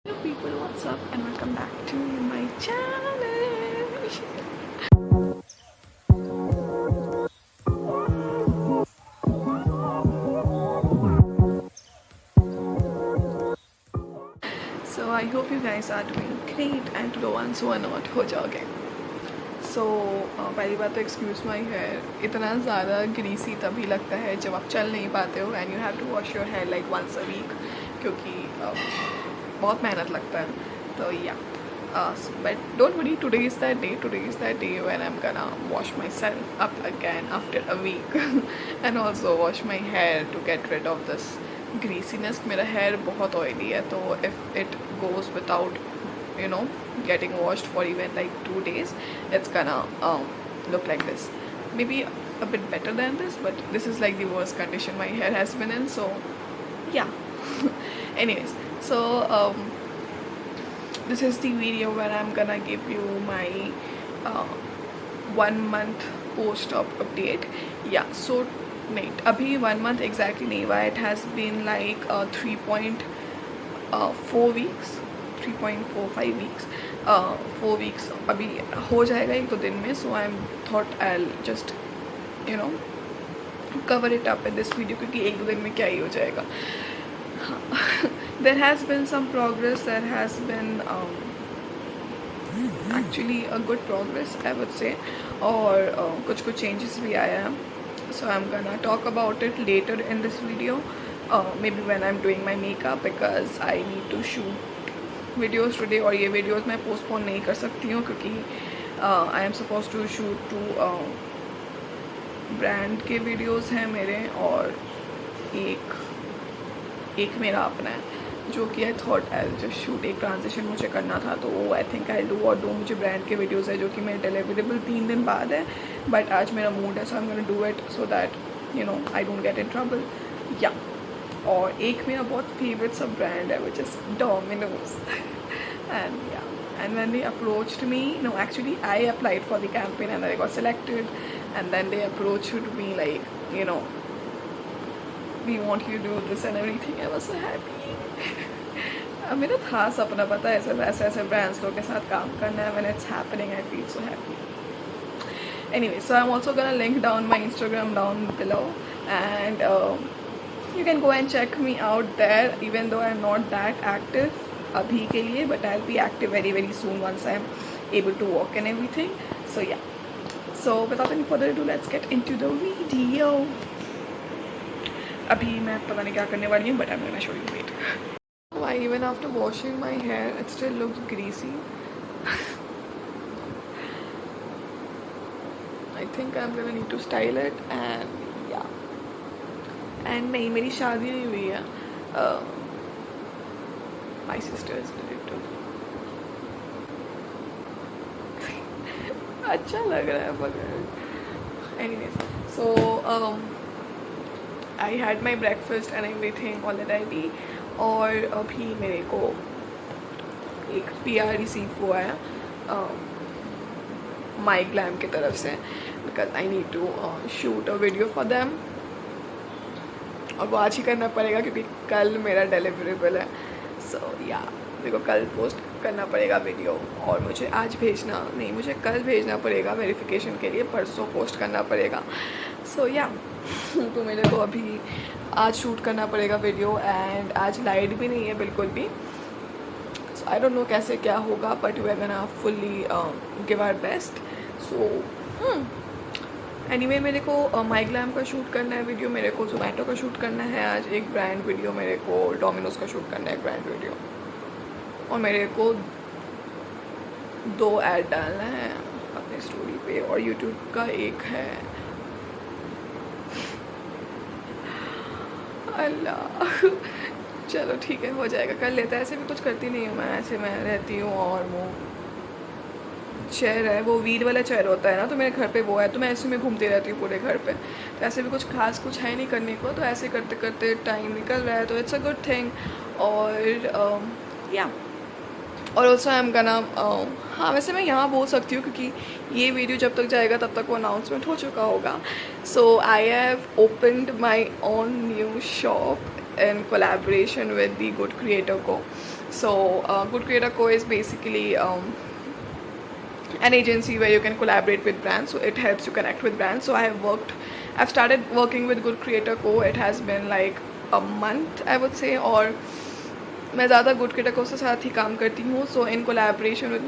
Hello people, what's up and welcome back to my channel. So I hope you guys are doing great and to the ones who are not हो जाओगे. So पहली बात तो excuse my hair, इतना ज़्यादा greasy तभी लगता है जब आप चल नहीं पाते हो and you have to wash your hair like once a week क्योंकि बहुत मेहनत लगता है. तो yeah. But don't worry, today is that day when I'm gonna wash myself up again after a week and also wash my hair to get rid of this greasiness. मेरा hair बहुत oily है, तो if it goes without getting washed for even like 2 days, it's gonna look like this. Maybe a bit better than this, but this is like the worst condition my hair has been in, so yeah. Anyways, so this is the video where I'm gonna give you my 1 month post-op update. Yeah, so नहीं अभी 1 month exactly नहीं हुआ. It has been like 3.4 weeks, 3.45 weeks, 4 weeks अभी हो जाएगा 1-2 दिन में. So I thought I'll just cover it up in this video क्योंकि 1-2 दिन में क्या ही हो जाएगा. There has been some progress. There has been actually a good progress, I would say, और कुछ changes भी आया हैं. So I'm gonna talk about it later in this video, maybe when I'm doing my makeup because I need to shoot videos today. और ये videos मैं postpone नहीं कर सकती हूँ क्योंकि I am supposed to shoot 2 brand के videos हैं मेरे और एक मेरा अपना है जो कि I thought I just shoot. एक ट्रांजिशन मुझे करना था तो वो आई थिंक आई डू. और 2 मुझे ब्रांड के वीडियोस है जो कि मेरे डिलीवरेबल 3 दिन बाद है, बट आज मेरा मूड है, so I am gonna do it so that I don't get in trouble. Yeah और एक मेरा बहुत फेवरेट सब ब्रांड है which is Domino's. and when they approached me, no, actually I applied for the campaign and I got selected, and then they approached me like we want you to do this and everything. I was so happy. मेरा था सपना, पता है ऐसे brands लोग के साथ काम करना है. When it's happening, I feel so happy. Anyway, so I'm also gonna link down my Instagram down below, and you can go and check me out there. Even though I'm not that active अभी के लिए, but I'll be active very very soon once I'm able to walk and everything. So yeah. So without any further ado, let's get into the video. अभी मैं पता नहीं क्या करने वाली हूँ, but I'm gonna show you. Wait. Why even after washing my hair, it still looks greasy. I think I'm gonna need to style it, and yeah. And नहीं, मेरी शादी नहीं हुई है. My sister's did it too. अच्छा लग रहा है मगर. Anyways, so I had my breakfast and everything already. और अभी मेरे को एक PR रिसीव हुआ है माई ग्लैम की तरफ से because I need to shoot a video for them. और वो आज ही करना पड़ेगा क्योंकि कल मेरा डिलीवरेबल है. सो या मेरे को कल पोस्ट करना पड़ेगा वीडियो, और मुझे आज भेजना नहीं, मुझे कल भेजना पड़ेगा वेरिफिकेशन के लिए, परसों पोस्ट करना पड़ेगा. सो या तो मेरे को अभी आज शूट करना पड़ेगा वीडियो, एंड आज लाइट भी नहीं है बिल्कुल भी. सो आई डोंट नो कैसे क्या होगा, but we are gonna fully give our best. So anyway मेरे को माई ग्लैम का शूट करना है वीडियो, मेरे को जोमेटो का शूट करना है आज एक ब्रांड वीडियो, मेरे को डोमिनोज का शूट करना है एक ब्रांड वीडियो, और मेरे को 2 ऐड डालना है अपनी स्टोरी पे, और यूट्यूब का एक है. अल्लाह चलो ठीक है, हो जाएगा, कर लेता है. ऐसे भी कुछ करती नहीं हूँ मैं, ऐसे मैं रहती हूँ. और वो चेयर है, वो व्हील वाला चेयर होता है ना, तो मेरे घर पे वो है, तो मैं ऐसे में घूमती रहती हूँ पूरे घर पे. तो ऐसे भी कुछ खास कुछ है नहीं करने को, तो ऐसे करते करते टाइम निकल रहा है, तो इट्स अ गुड थिंग. और या और ऑल्सो आई एम गना हाँ वैसे मैं यहाँ बोल सकती हूँ क्योंकि ये वीडियो जब तक जाएगा तब तक वो अनाउंसमेंट हो चुका होगा. So I have opened my own new shop in collaboration with the good creator को. So Good Creator Co is basically an agency where you can collaborate with brands, so it helps you connect with brands. So I've started working with Good Creator Co. It has been like a month, I would say, और मैं ज़्यादा good creator को से साथ ही काम करती हूँ. So in collaboration with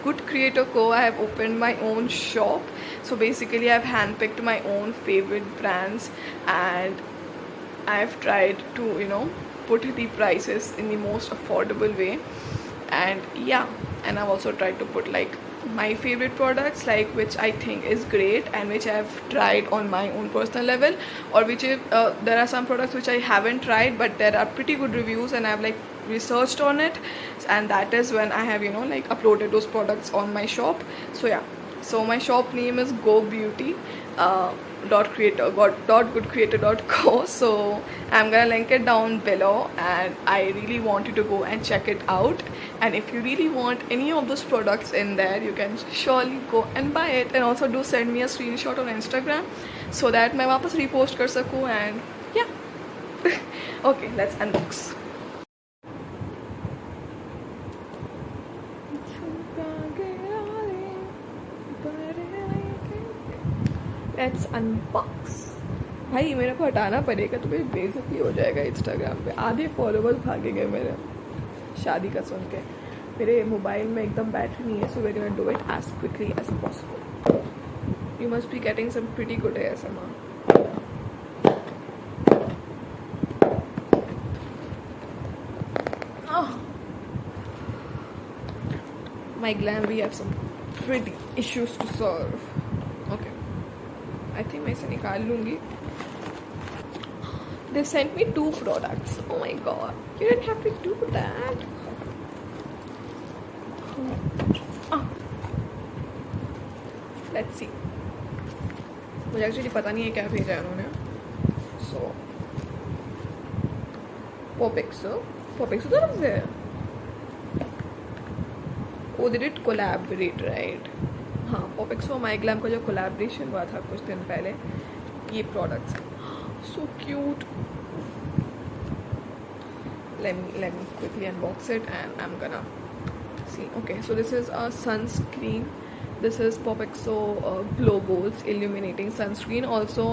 good creator को I have opened my own shop. So basically I have hand picked my own favourite brands and I have tried to put the prices in the most affordable way, and yeah, and I've also tried to put like my favorite products, like which I think is great and which I've tried on my own personal level, or which there are some products which I haven't tried but there are pretty good reviews and I've like researched on it, and that is when I have like uploaded those products on my shop. So yeah, so my shop name is Go Beauty .goodcreator.co. So I'm gonna link it down below, and I really want you to go and check it out. And if you really want any of those products in there, you can surely go and buy it, and also do send me a screenshot on Instagram so that मैं वापस repost कर सकूँ. And yeah. Okay, let's unbox. Let's unbox. भाई मेरे को हटाना पड़ेगा तो मेरी बेइज्जती हो जाएगा इंस्टाग्राम पे. आधे फॉलोवर्स भागेंगे मेरे शादी का सुन के. मेरे मोबाइल में एकदम बैटरी नहीं है, so we gonna do it as quickly as possible. You must be getting some pretty good ASMR. My glam, we have some pretty issues to solve. Okay, I think मैं इसे निकाल लूँगी. They sent me 2 products. Oh my god, you didn't have to do that. Let's see. मुझे actually पता नहीं है क्या भेजा है उन्होंने. So Popexo तो है. Oh, they did collaborate, right? हाँ, Popexo My Glam का जो collaboration हुआ था कुछ दिन पहले, ये products so cute. Let me quickly unbox it and I'm gonna see. Okay, so this is a sunscreen. This is Popexo Glow Goals Illuminating Sunscreen. Also,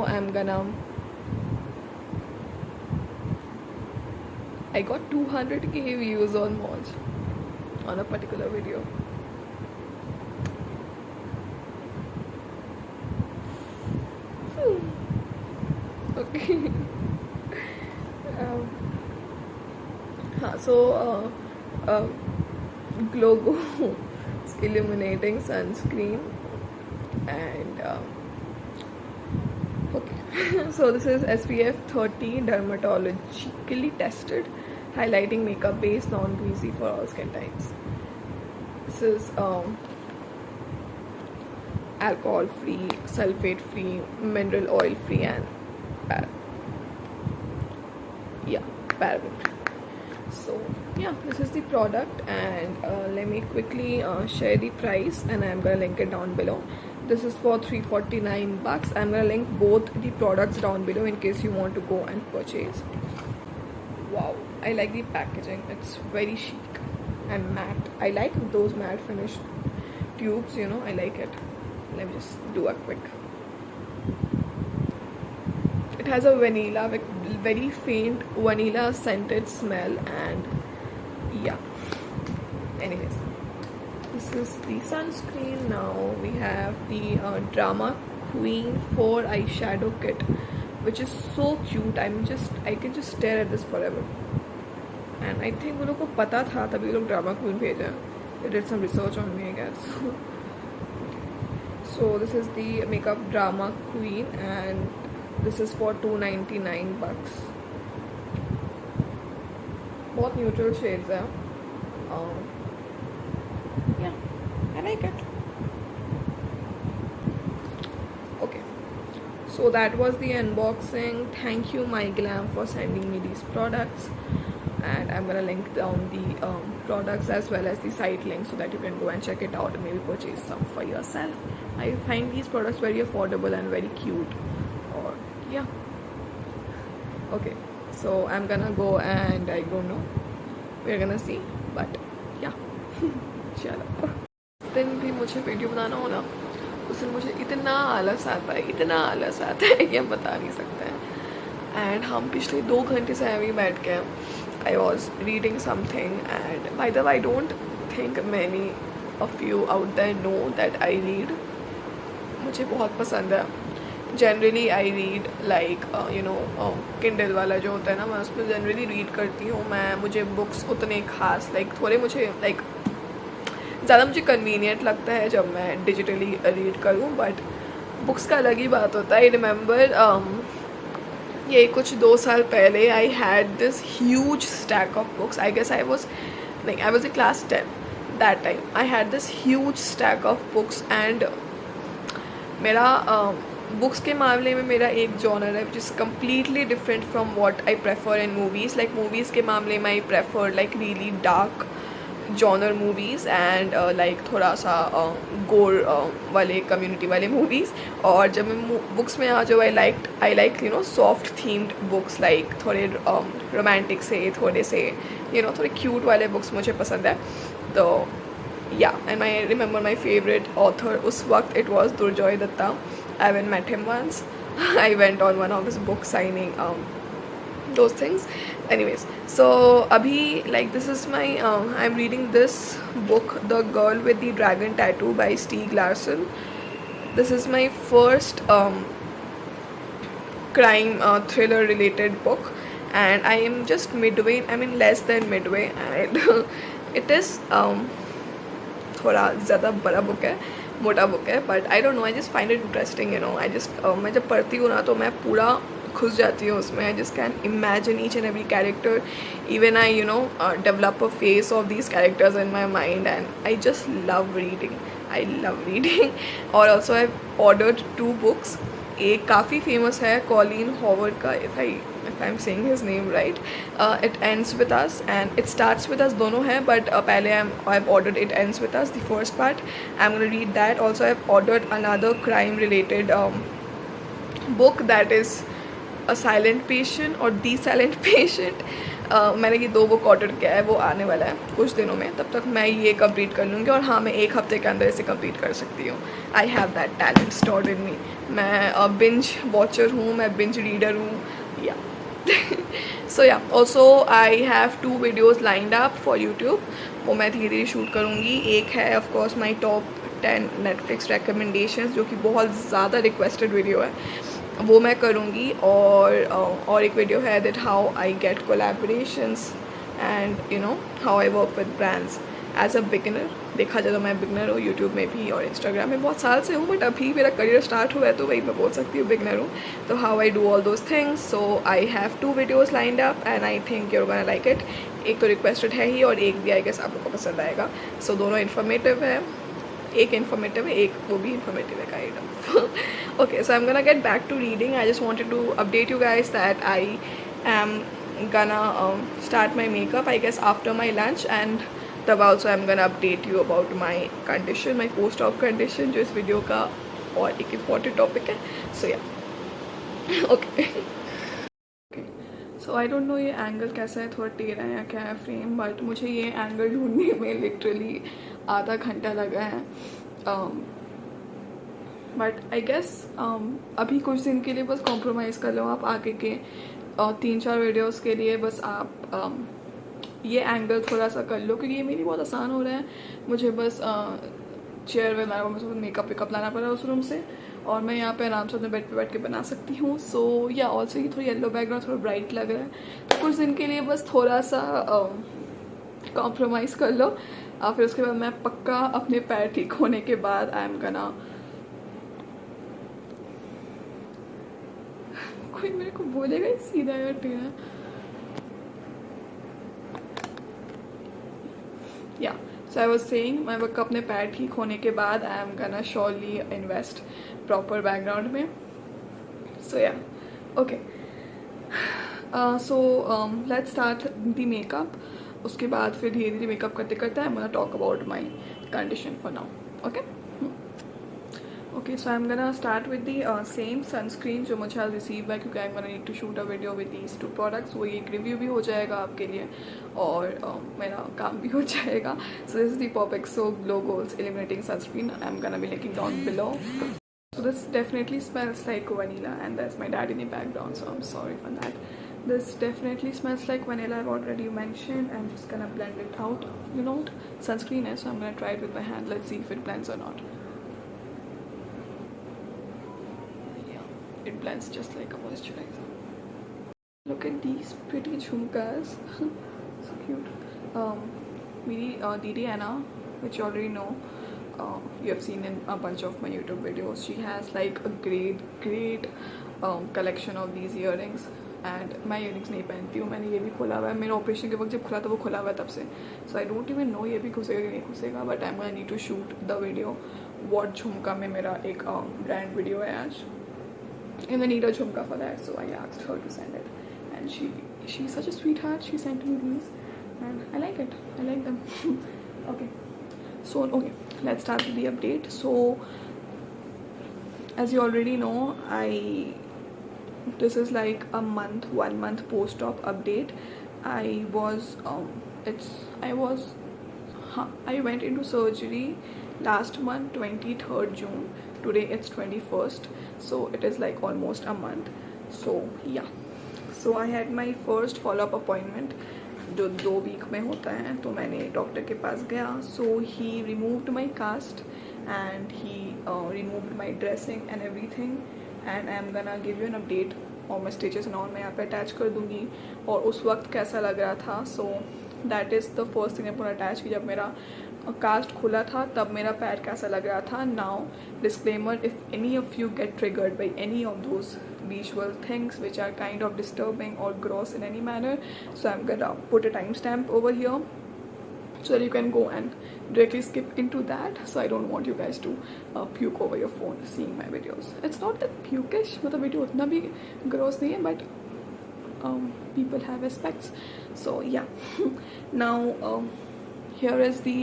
I got 200k views on Moj on a particular video. Okay. Glow Goals Illuminating Sunscreen, and okay. So this is SPF 30 dermatologically tested, highlighting makeup base, non-greasy for all skin types. This is alcohol free, sulfate free, mineral oil free, and paraben free. So yeah, this is the product, and let me quickly share the price, and I'm gonna link it down below. This is for $349. I'm gonna link both the products down below in case you want to go and purchase. Wow, I like the packaging. It's very chic and matte. I like those matte finish tubes, I like it. Let me just do a quick. It has a vanilla, like very faint vanilla scented smell, and yeah. Anyways, this is the sunscreen. Now we have the Drama Queen 4 eyeshadow kit, which is so cute. I can just stare at this forever. And I think वो लोग को पता था तभी वो लोग Drama Queen भेजा. They did some research on me, I guess. So this is the makeup Drama Queen, and this is for $299. बहुत neutral shades है. Yeah, I like it. Okay, so that was the unboxing. Thank you My Glam for sending me these products, and I'm gonna link down the products as well as the site link so that you can go and check it out and maybe purchase some for yourself. I find these products very affordable and very cute. Or yeah. Okay, so I'm gonna go and I don't know, we're gonna see but या चलो। दिन भी मुझे video बनाना हो ना, उस दिन मुझे इतना आलस आता है, इतना आलस आता है कि हम बता नहीं सकते हैं। एंड हम पिछले 2 घंटे से अभी बैठ के I was reading something and by the way I don't think many of you out there know that I read. मुझे बहुत पसंद है। Generally I read like you know Kindle वाला जो होता है ना, मैं उसमें जनरली रीड करती हूँ। मुझे बुक्स उतने खास लाइक थोड़े मुझे लाइक ज़्यादा मुझे कन्वीनियंट लगता है जब मैं डिजिटली रीड करूँ, बट बुक्स का अलग ही बात होता है। आई रिमेंबर ये कुछ 2 साल पहले I had this huge stack of books. I guess I was in class 10 that time. I had this huge stack of books and मेरा बुक्स के मामले में मेरा एक जॉनर है which is completely different from what I prefer in movies. Like movies के मामले में I prefer like really dark genre movies and like थोड़ा सा गोर वाले कम्युनिटी वाले मूवीज़। और जब मैं बुक्स में आ जाऊँ I like you know soft themed books, like थोड़े रोमांटिक से, थोड़े से यू नो थोड़े क्यूट वाले बुक्स मुझे पसंद है। तो yeah and I remember my favourite author उस वक्त it was Durjoy Datta. I haven't met him once. I went on one of his book signing those things. Anyways, so abhi like this is my I'm reading this book, The Girl with the Dragon Tattoo by Stieg Larsson. This is my first crime thriller related book and I am just midway. I mean less than midway and it is थोड़ा ज़्यादा बड़ा book है, मोटा book है, but I don't know, I just find it interesting you know. मैं जब पढ़ती हूँ ना तो मैं पूरा घुस जाती हूँ उसमें। I just can imagine each and every character, even I you know develop a face of these characters in my mind and I just love reading. और ऑल्सो आई ऑर्डर्ड 2 बुक्स। एक काफ़ी फेमस है Colin Howard का, if I am saying his name right, it ends with us and it starts with us, दोनों हैं but पहले I have ordered it ends with us the first part. I am gonna read that. Also I have ordered another crime related book that is a silent patient और दी silent patient. मैंने ये 2 book order किया है, वो आने वाला है कुछ दिनों में, तब तक मैं ये कंप्लीट कर लूँगी। और हाँ, मैं 1 हफ्ते के अंदर इसे कंप्लीट कर सकती हूँ। I have that talent stored in me. मैं बिंज वॉचर हूँ, मैं बिंज रीडर हूँ या सो या also I have 2 videos lined up for YouTube, वो मैं धीरे धीरे शूट करूँगी। एक है of course my top 10 Netflix recommendations, जो कि बहुत ज़्यादा रिक्वेस्टेड वीडियो है, वो मैं करूँगी। और एक वीडियो है that how I get collaborations and you know how I work with brands as a beginner. देखा जाए तो मैं बिगिनर हूँ यूट्यूब में भी और इंस्टाग्राम में बहुत साल से हूँ, बट अभी मेरा करियर स्टार्ट हुआ है तो वही मैं बोल सकती हूँ बिगिनर हूँ। तो how I do all those things. So I have 2 videos lined up and I think you're gonna like it. एक तो रिक्वेस्टेड है ही और एक भी आई गेस आप लोग को पसंद आएगा। सो दोनों इन्फॉर्मेटिव है, एक इन्फॉर्मेटिव है, एक वो भी इन्फॉर्मेटिव है kind of. Okay, so I am gonna get back to reading. I just wanted to update you guys that I am gonna start my makeup I guess after my lunch and तब also I'm gonna update you about my condition, my post-op condition, जो इस video का और एक important topic है। So yeah okay so I don't know ये angle कैसा है, थोड़ा टेढ़ा है या क्या है फ्रेम, बट मुझे ये एंगल ढूंढने में लिटरली आधा घंटा लगा है। बट आई गेस अभी कुछ दिन के लिए बस कॉम्प्रोमाइज़ कर लो आप, आगे के 3-4 वीडियोस के लिए बस आप ये एंगल थोड़ा सा कर लो, क्योंकि ये मेरी बहुत आसान हो रहा है। मुझे बस चेयर में मेकअप वेकअप लाना पड़ा उस रूम से, और मैं यहाँ पे आराम से अपने बेड पे बैठ के बना सकती हूँ। सो या ऑल्सो ये थोड़ा येलो बैकग्राउंड थोड़ा ब्राइट लग रहा है, तो कुछ दिन के लिए बस थोड़ा सा कॉम्प्रोमाइज़ कर लो। फिर उसके बाद मैं पक्का अपने पैर ठीक होने के बाद आई एम गना, कोई मेरे को बोलेगा सीधा या टेढ़ा, या सो आई वाज सेइंग मैं वक्त अपने पैर ठीक होने के बाद आई एम गना श्योरली इन्वेस्ट प्रॉपर बैकग्राउंड में। सो या okay, so let's start the makeup. उसके बाद फिर धीरे धीरे मेकअप करते करते आई am gonna talk about my condition for now. Okay Okay, so I'm gonna start with the same sunscreen जो मुझे आज रिसीव है, क्योंकि I'm gonna need to shoot a video with these two products. वो एक review भी हो जाएगा आपके लिए और मेरा काम भी हो जाएगा. So this is the Popexo Glow Goals Illuminating Sunscreen. I'm gonna be linking down below. So this definitely smells like vanilla, and there's my dad in the background, so I'm sorry for that. This definitely smells like vanilla. I've already mentioned. I'm just gonna blend it out. You know what sunscreen is, so I'm gonna try it with my hand. Let's see if it blends or not. It blends just like a moisturizer. Look at these pretty jhumkas. So cute. मेरी दीदी है ना, which you already know, you have seen in a bunch of my YouTube videos. She has like a great collection of these earrings. And मैं earrings नहीं पहनती हूँ. मैंने ये भी खोला हुआ है. मेरे ऑपरेशन के वक्त जब खुला था वो खुला हुआ है तब से. So I don't even know ये भी घुसेगा कि नहीं घुसेगा. But I'm gonna need to shoot the video. What झुमका में मेरा एक brand video है आज. And I need a jhumka for that, so I asked her to send it, and she's such a sweetheart. She sent me these, and I like it. I like them. Okay, let's start with the update. So as you already know, this is like a 1 month post-op update. I went into surgery last month, 23rd June. Today it's 21st, so it is like almost a month. So yeah, so I had my first follow-up appointment जो 2 week में होता है. तो मैंने doctor के पास गया. So he removed my cast and he removed my dressing and everything, and I'm gonna give you an update और मैं स्टिचेस एंड ऑल मैं यहाँ पे अटैच कर दूँगी और उस वक्त कैसा लग रहा था. सो that is the first thing I attach की. जब मेरा कास्ट खुला था तब मेरा पैर कैसा लग रहा था. Now disclaimer, if any of you get triggered by any of those visual things which are kind of disturbing or gross in any manner, so I'm gonna put a timestamp over here so that you can go and directly skip into that. So I don't want you guys to puke over your phone seeing my videos. It's not that pukish, मतलब video उतना भी gross नहीं है, but people have aspects. So yeah, now here is the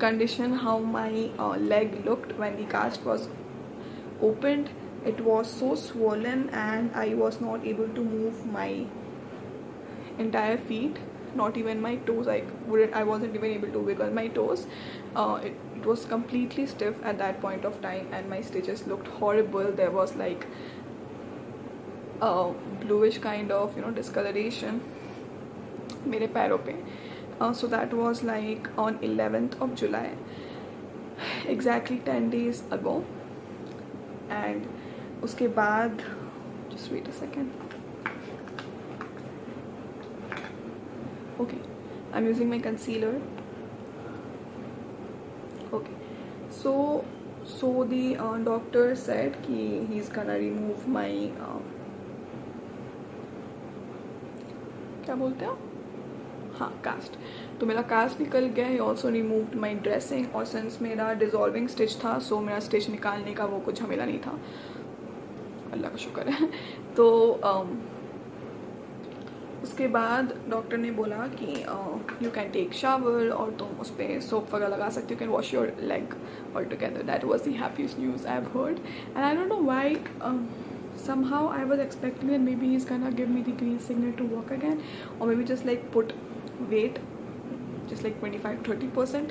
condition how my leg looked when the cast was opened. It was so swollen and I was not able to move my entire feet, not even my toes. I wasn't even able to wiggle my toes. It was completely stiff at that point of time, and my stitches looked horrible. There was like a bluish kind of discoloration मेरे पैरों पे. So that was like on 11th of July, exactly 10 days ago. And उसके बाद just wait a second. Okay, I'm using my concealer. Okay, so the doctor said कि he's gonna remove my क्या बोलते हैं, हाँ, कास्ट. तो मेरा cast निकल गया. He also removed my dressing, और सिंस मेरा डिजॉल्विंग स्टिच था, सो मेरा स्टिच निकालने का वो कुछ झमेला नहीं था, अल्लाह का शुक्र है. तो उसके बाद डॉक्टर ने बोला कि यू कैन टेक शावर और तुम उस पर सोप वगैरह लगा सकते हो. Can wash your leg all together. That was the happiest news I have heard, and I don't know why. Somehow I was expecting that maybe he's gonna give me the green signal to walk again, or maybe just like put weight just like 25-30%,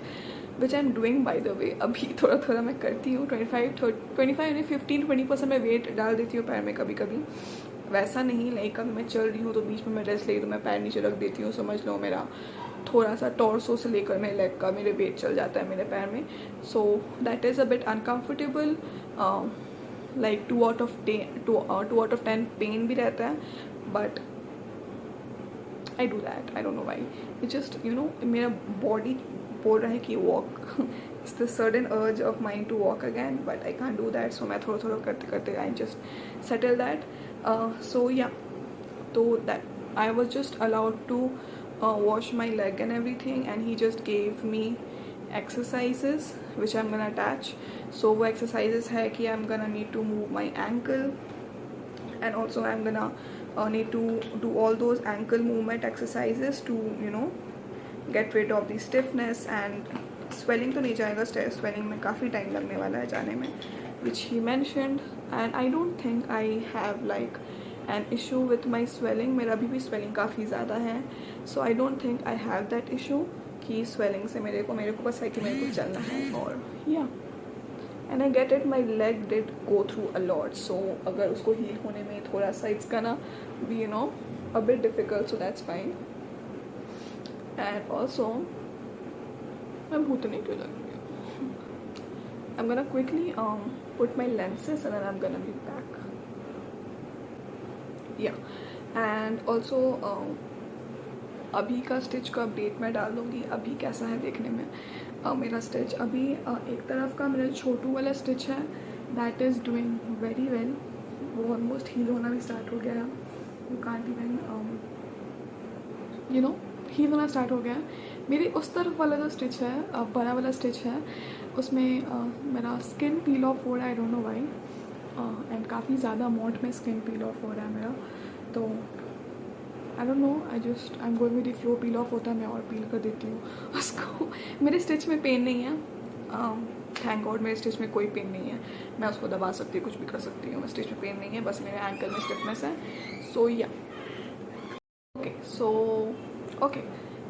which I'm doing by the way. अभी थोड़ा मैं करती हूँ. 15-20% मैं wait डाल देती हूँ पैर में कभी कभी. वैसा नहीं, लाइक कभी मैं चल रही हूँ तो बीच में मैं रेस्ट ले तो मैं पैर नीचे रख देती हूँ. समझ लो मेरा थोड़ा सा टॉर्सो से लेकर मेरे लेग का मेरे वेट चल जाता है मेरे पैर में. So that is a bit uncomfortable. Like 2 out of 10 pain भी रहता है, but I do that. I don't know why. It's just मेरा बॉडी बोल रहा है कि walk. It's the sudden urge of mine to walk again, but I can't do that. So मैं थोड़ा करते I just settle that. So yeah, so that I was just allowed to wash my leg and everything, and he just gave me exercises which I'm gonna attach. So वो exercises है कि I'm gonna need to move my ankle, and also I'm gonna need to do all those ankle movement exercises to get rid of the stiffness and swelling तो नहीं जाएगा, swelling में काफ़ी time लगने वाला है जाने में, which he mentioned, and I don't think I have like an issue with my swelling. मेरा अभी भी स्वेलिंग काफ़ी ज़्यादा है, so I don't think I have that issue कि स्वेलिंग से मेरे को बस है कि मेरे को चलना है. और yeah and I get it, my leg did go through a lot, so अगर उसको हील होने में थोड़ा सा it's gonna be a bit difficult, so that's fine. And also मैं भूतनी क्यों लग रही हूँ. I'm gonna quickly put my lenses and then I'm gonna be back. Yeah, and also अभी का स्टिच का अपडेट मैं डाल दूँगी. अभी कैसा है देखने में मेरा स्टिच. अभी एक तरफ का मेरा छोटू वाला स्टिच है, that is doing very well. वो ऑलमोस्ट हील होना भी स्टार्ट हो गया है. यू कांट इवन हील होना स्टार्ट हो गया है. मेरी उस तरफ वाला जो स्टिच है, बड़ा वाला स्टिच है, उसमें मेरा स्किन पील ऑफ हो रहा है. I don't know why, and काफ़ी ज़्यादा अमाउंट में स्किन पील ऑफ हो रहा है मेरा. तो I don't know, I am going with the flow. Peel of होता है मैं और पील कर देती हूँ उसको. मेरे स्टिच में पेन नहीं है, थैंक गॉड. मेरे स्टिच में कोई पेन नहीं है, मैं उसको दबा सकती हूँ, कुछ भी कर सकती हूँ. मेरे स्टिच में पेन नहीं है, बस मेरे एंकल में स्टिफनेस है. सो या okay,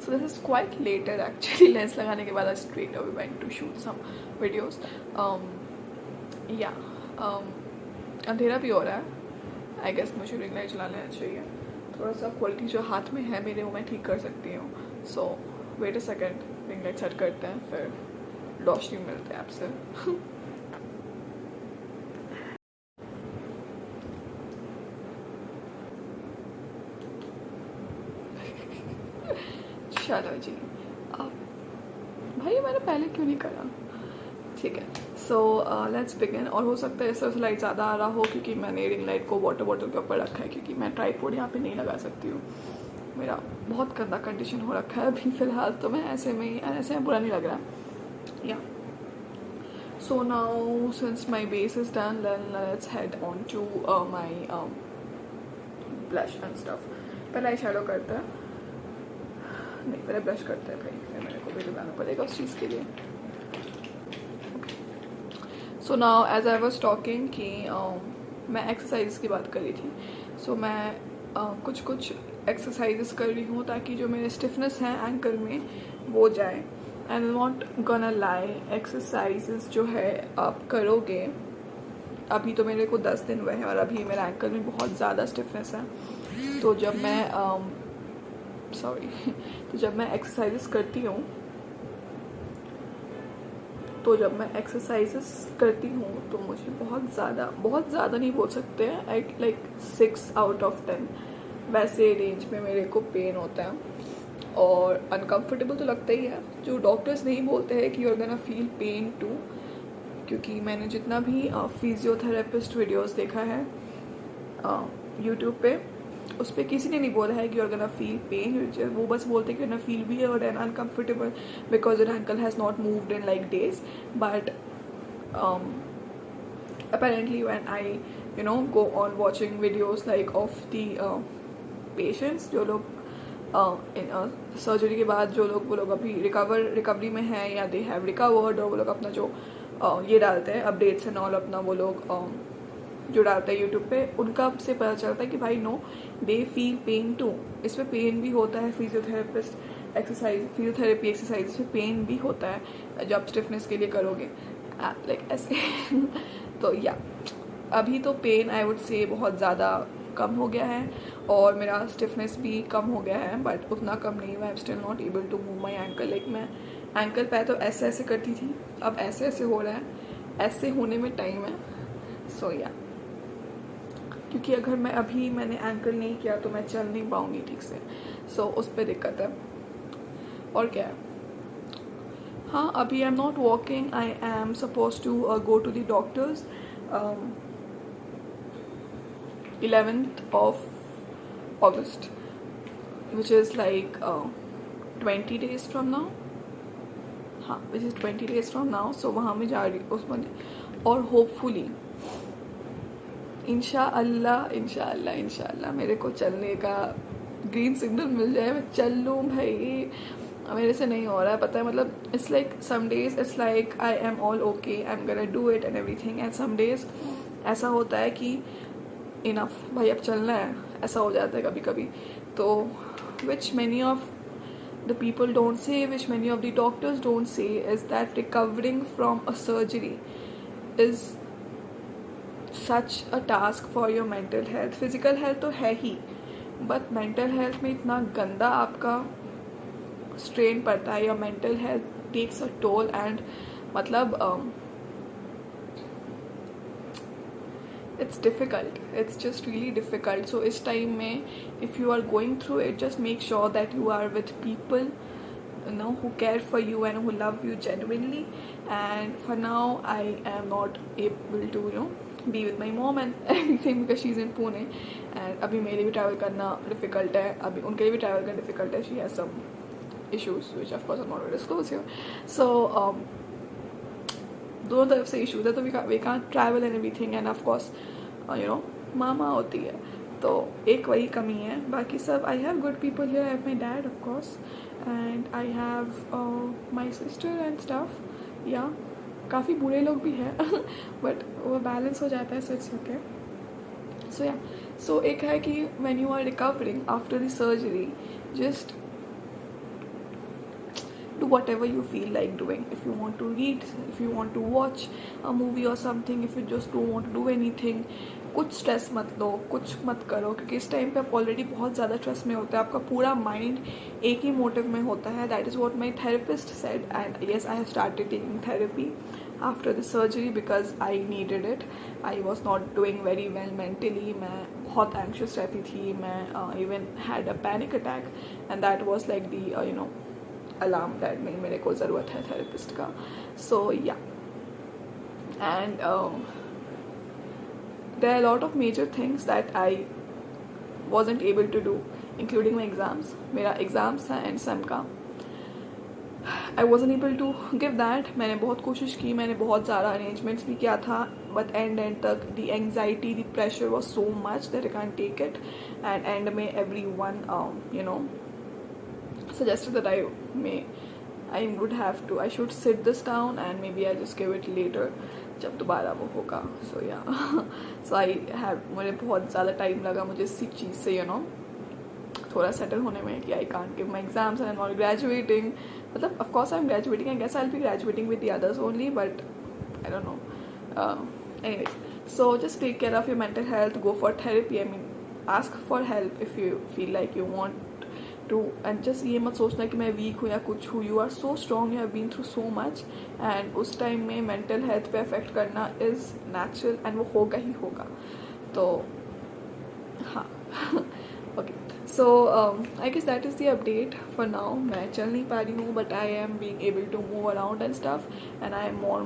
so this is quite later actually. Lens लगाने के बाद I straight away went to shoot some videos. अंधेरा भी हो रहा है. आई गेस मुझे रिंग लाइट चला लेना चाहिए. थोड़ा सा क्वालिटी जो हाथ में है मेरे वो मैं ठीक कर सकती हूँ. So wait a second, ring light set करते हैं, फिर रोशनी मिलते हैं आपसे. चलो जी, भाई मैंने पहले क्यों नहीं करा. ठीक है, सो लेट्स बिगिन. और हो सकता है इससे लाइट ज़्यादा आ रहा हो क्योंकि मैंने रिंग लाइट को वाटर बॉटल के ऊपर रखा है, क्योंकि मैं ट्राइपॉड यहाँ पे नहीं लगा सकती हूँ. मेरा बहुत गंदा कंडीशन हो रखा है अभी फ़िलहाल, तो मैं ऐसे में बुरा नहीं लग रहा. Yeah so now since my base is done, let's head on to my blush and stuff. पहले आई शैडो करते हैं, नहीं पहले ब्रश करते हैं भाई, फिर मेरे को भी लगाना पड़ेगा उस चीज़ के लिए. So now as I was talking कि मैं एक्सरसाइज की बात कर रही थी. सो मैं कुछ एक्सरसाइजेस कर रही हूँ ताकि जो मेरे स्टिफनेस है एंकल में वो जाए. And not gonna lie, exercises जो है आप करोगे. अभी तो मेरे को 10 दिन हुए हैं और अभी मेरे एंकल में बहुत ज़्यादा स्टिफनेस है. तो जब मैं तो जब मैं एक्सरसाइजेस करती हूँ तो मुझे बहुत ज़्यादा नहीं बोल सकते हैं, लाइक 6 आउट ऑफ 10 वैसे रेंज में मेरे को पेन होता है. और अनकम्फर्टेबल तो लगता ही है. जो डॉक्टर्स नहीं बोलते हैं कि you are gonna feel pain too, क्योंकि मैंने जितना भी फिजियोथेरेपिस्ट वीडियोस देखा है यूट्यूब पे, उस पर किसी ने नहीं बोला है कि you are gonna feel pain. वो बस बोलते हैं कि you are feel weird and uncomfortable because your ankle has not moved in like days. But apparently when I go on watching videos like of the patients जो लोग surgery के बाद वो लोग अभी रिकवरी में हैं या दे हैव रिकवर्ड, और वो लोग अपना जो ये डालते हैं अपडेट्स एंड ऑल, अपना वो लोग जो डालते हैं यूट्यूब पे, उनका से पता चलता है कि भाई no, they feel pain too. इसमें पेन भी होता है. फिजियोथेरेपी एक्सरसाइज में पेन भी होता है जब स्टिफनेस के लिए करोगे, लाइक ऐसे. तो या अभी तो पेन आई वुड से बहुत ज़्यादा कम हो गया है और मेरा स्टिफनेस भी कम हो गया है, बट उतना कम नहीं हुआ. I am still not able to move my ankle. Like मैं एंकल पे तो ऐसे करती थी, अब ऐसे हो रहा है. ऐसे होने में टाइम है. सो या क्योंकि अगर मैंने एंकल नहीं किया तो मैं चल नहीं पाऊंगी ठीक से. सो उस पर दिक्कत है. और क्या है, हाँ अभी I am not walking. I am suppose to go to the doctors 11th of August, which is like 20 days from now. हाँ, which is 20 days from now. So वहाँ मैं जा रही उसमें, और होपफुली इंशाअल्लाह मेरे को चलने का ग्रीन सिग्नल मिल जाए, मैं चल लूँ भाई. मेरे से नहीं हो रहा है, पता है, मतलब it's like some days it's like I am all okay, I am gonna do it and everything, and some days ऐसा होता है कि इनफ भाई, अब चलना है, ऐसा हो जाता है कभी कभी. तो which many of the people don't say, which many of the doctors don't say, is that recovering from a surgery is such a task for your mental health. physical health तो है ही, but mental health में इतना गंदा आपका strain पड़ता है, your mental health takes a toll, and मतलब it's difficult, it's just really difficult. So इस time में if you are going through it, just make sure that you are with people, you know, who care for you and who love you genuinely. And for now I am not able to, you know, be with my mom and everything because she's in Pune, and अभी मेरे भी travel करना difficult है, अभी उनके लिए भी travel करना difficult है. She has some issues which of course I'm not going to disclose here. So दोनों तरफ से इशूज है, तो we can't travel and everything, and of course you know mama होती है, तो एक वही कमी है. बाकी सब I have good people here, I have my dad of course, and I have my sister and stuff. Yeah काफ़ी बुरे लोग भी हैं बट वो बैलेंस हो जाता है, सो इट्स ओके. सो या, सो एक है कि when you are recovering after the surgery, just do whatever you feel like doing. If you want to read, if you want to watch a movie or something, if you just don't want to do anything, कुछ stress मत लो, कुछ मत करो, क्योंकि इस time पे आप already बहुत ज़्यादा स्ट्रेस में होते हैं, आपका पूरा माइंड एक ही मोटिव में होता है. That is what my therapist said, and yes I have started taking therapy after the surgery because I needed it. I was not doing very well mentally, मैं बहुत एंक्शियस रहती थी, मैं even had a panic attack, and that was like the you know alarm that नहीं, मेरे को ज़रूरत है थेरेपिस्ट का. So yeah, and there are lot of major things that I wasn't able to do, including my exams. मेरा exams था and same का, I wasn't able to give that. मैंने बहुत कोशिश की, मैंने बहुत सारा अरेंजमेंट्स भी किया था, बट एंड तक the anxiety, the pressure was so much that I can't take it. And end में everyone you know suggested that I would have to, I should sit this down and maybe I just give it later जब दोबारा वो होगा. So yeah, so I have, मुझे बहुत ज़्यादा time लगा मुझे इसी चीज़ से you know थोड़ा सेटल होने में कि I can't give my exams and I'm not graduating. मतलब of course I'm graduating, I guess I'll be graduating with the others only, but I don't know. Anyways, so just take care of your mental health, go for therapy. I mean, ask for help if you feel like you want to, and just ये मत सोचना कि मैं week हूँ या कुछ हूँ. You are so strong, you have been through so much, and उस टाइम में मेंटल हेल्थ पे अफेक्ट करना इज़ नेचुरल, एंड वो होगा ही होगा. तो हाँ okay, so I guess that is the update for now. मैं चल नहीं पा रही हूँ, but I am being able to move around and stuff, and I am more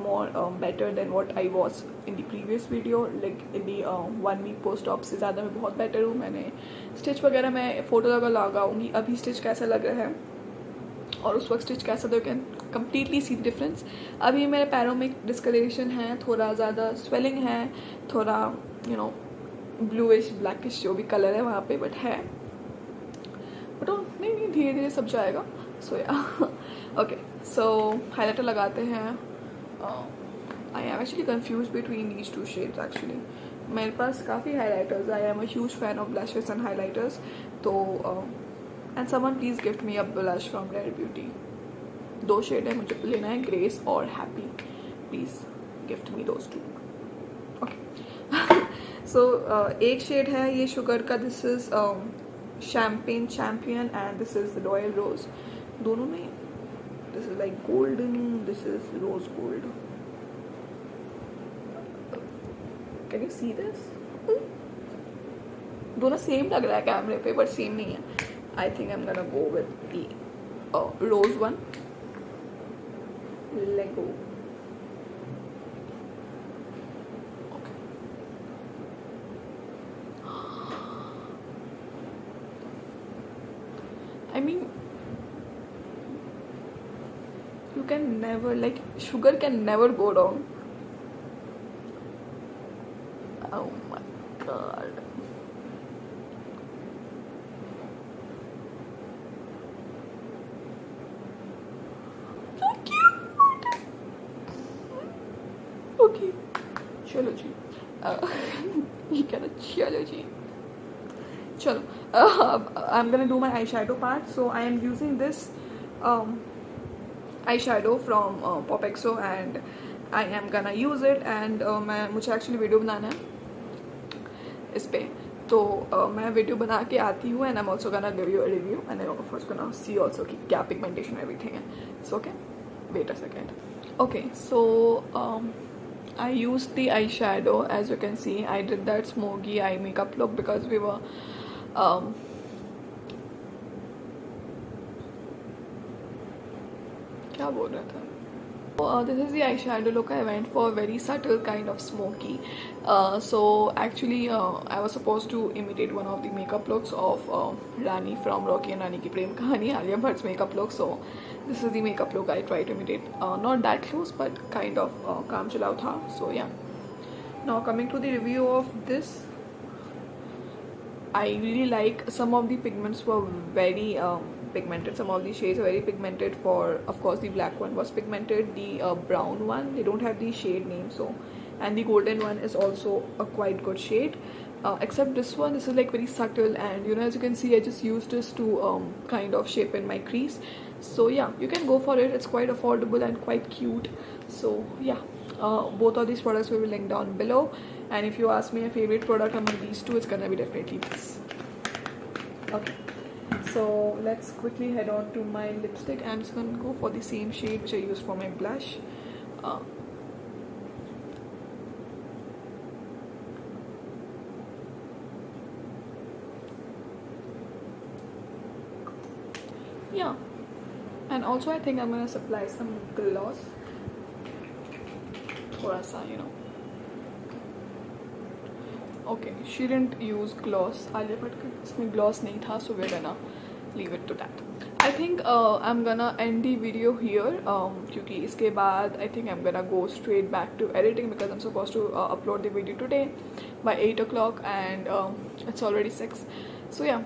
better than what I was in the previous video. Like in the 1 week post op से ज़्यादा मैं बहुत बेटर हूँ. मैंने स्टिच वगैरह मैं photo लगाऊंगी अभी स्टिच कैसा लग रहा है और उस वक्त स्टिच कैसा था, you can completely see the difference. अभी मेरे पैरों में डिस्कलरेशन है, थोड़ा ज़्यादा स्वेलिंग है, थोड़ा यू नो ब्लूइश ब्लैकिश जो भी कलर है वहाँ पे, बट है, बट नहीं धीरे धीरे सब जाएगा. सो या ओके, सो हाईलाइटर लगाते हैं. I am actually confuse between these 2 shades. Actually मेरे पास काफ़ी highlighters, I am a huge fan of blushes and highlighters. तो and someone please gift me a blush from Rare Beauty. 2 shade है, मुझे लेना है ग्रेस और happy. Please gift me those 2. Okay, so एक शेड है ये शुगर का, this is champagne champion, and this is royal rose. दोनों में this is like golden, this is rose gold. Can you see this? दोनों same लग रहा है कैमरे पे, बट सेम नहीं है. I think I am gonna go with the rose one. Let go. I mean, you can never, like, sugar can never go wrong. Oh my god. okay, chalo ji. You can chalo ji. Chalo. I'm gonna do my eyeshadow part. So I am using this eyeshadow from Popexo, and I am gonna use it. And मुझे actually video बनाना है इस पे, तो मैं video बना के आती हूँ, and I'm also gonna give you a review, and I'm of course gonna see also कि क्या pigmentation everything है. So okay, wait a second. Okay, so I used the eyeshadow. As you can see, I did that smoky eye makeup look because we were क्या बोल रहा था. This is the eyeshadow look. I went for a very subtle kind of smoky. So actually I was supposed to imitate one of the makeup looks of Rani from Rocky and Rani Ki Prem Kahani, Alia Bhatt's makeup look. So this is the makeup look I tried to imitate. Not that close, but kind of kaam chalao tha. So yeah. Now coming to the review of this, I really like some of the pigments were very pigmented. Some of the shades are very pigmented. For of course the black one was pigmented, the brown one, they don't have the shade name, so, and the golden one is also a quite good shade, except this one. This is like very subtle, and you know, as you can see, I just used this to kind of shape in my crease. So yeah, you can go for it. It's quite affordable and quite cute. So yeah, both of these products we will link down below, and if you ask me a favorite product among these two, it's gonna be definitely this. Okay, so let's quickly head on to my lipstick. I'm just gonna go for the same shade which I used for my blush. Yeah, and also I think I'm gonna supply some gloss, थोड़ा सा, you know. Okay, she didn't use gloss. Alia Bhatt का इसमें gloss नहीं था, so we're gonna leave it to that. I think I'm gonna end the video here, क्योंकि इसके बाद I think I'm gonna go straight back to editing because I'm supposed to upload the video today by 8 o'clock, and it's already 6. So yeah,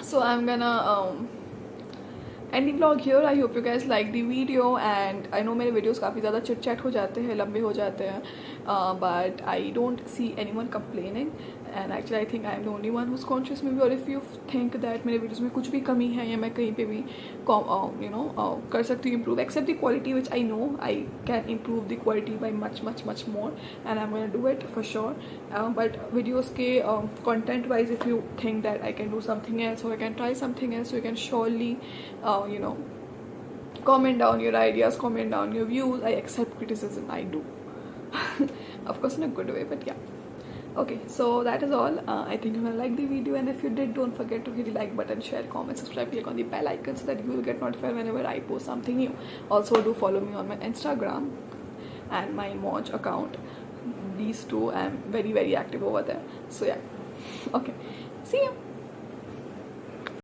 so I'm gonna end the vlog here. I hope you guys like the video, and I know मेरे videos काफ़ी ज़्यादा chit chat हो जाते हैं, लंबे हो जाते हैं, but I don't see anyone complaining, and actually I think I am the only one who's conscious maybe. Or if you think that मेरे videos में कुछ भी कमी है या मैं कहीं पे भी you know कर सकती हूँ improve, except the quality, which I know I can improve the quality by much more, and I'm gonna do it for sure. But videos के content wise, if you think that I can do something else or I can try something else, so you can surely you know, comment down your ideas, comment down your views. I accept criticism, I do. Of course in a good way, but yeah. Okay, so that is all. I think you're gonna like the video, and if you did, don't forget to hit the like button, share, comment, subscribe, click on the bell icon so that you will get notified whenever I post something new. Also do follow me on my Instagram and my Moj account. These two, I'm very active over there. So yeah. Okay, see you.